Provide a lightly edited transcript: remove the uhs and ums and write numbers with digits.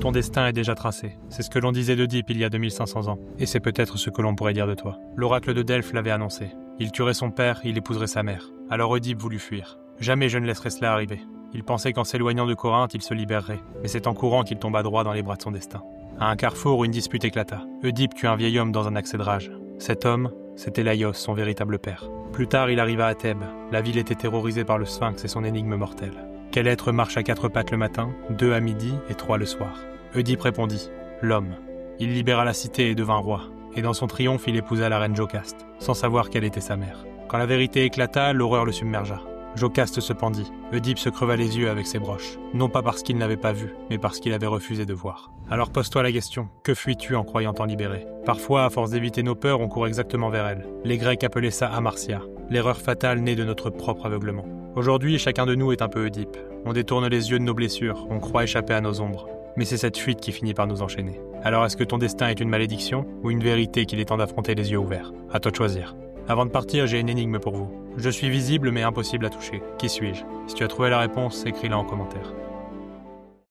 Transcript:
Ton destin est déjà tracé. C'est ce que l'on disait d'Oedipe il y a 2500 ans. Et c'est peut-être ce que l'on pourrait dire de toi. L'oracle de Delphes l'avait annoncé. Il tuerait son père, il épouserait sa mère. Alors Oedipe voulut fuir. Jamais je ne laisserai cela arriver. Il pensait qu'en s'éloignant de Corinthe, il se libérerait. Mais c'est en courant qu'il tomba droit dans les bras de son destin. À un carrefour, une dispute éclata. Oedipe tue un vieil homme dans un accès de rage. Cet homme, c'était Laïos, son véritable père. Plus tard, il arriva à Thèbes. La ville était terrorisée par le Sphinx et son énigme mortelle. Quel être marche à 4 pattes le matin, 2 à midi et 3 le soir? Oedipe répondit, l'homme. Il libéra la cité et devint roi. Et dans son triomphe, il épousa la reine Jocaste, sans savoir quelle était sa mère. Quand la vérité éclata, l'horreur le submergea. Jocaste se pendit. Oedipe se creva les yeux avec ses broches. Non pas parce qu'il n'avait pas vu, mais parce qu'il avait refusé de voir. Alors pose-toi la question, que fuis-tu en croyant t'en libérer? Parfois, à force d'éviter nos peurs, on court exactement vers elles. Les Grecs appelaient ça amartia, l'erreur fatale née de notre propre aveuglement. Aujourd'hui, chacun de nous est un peu Oedipe. On détourne les yeux de nos blessures, on croit échapper à nos ombres. Mais c'est cette fuite qui finit par nous enchaîner. Alors est-ce que ton destin est une malédiction ou une vérité qu'il est temps d'affronter les yeux ouverts? À toi de choisir. Avant de partir, j'ai une énigme pour vous. Je suis visible mais impossible à toucher. Qui suis-je? Si tu as trouvé la réponse, écris-la en commentaire.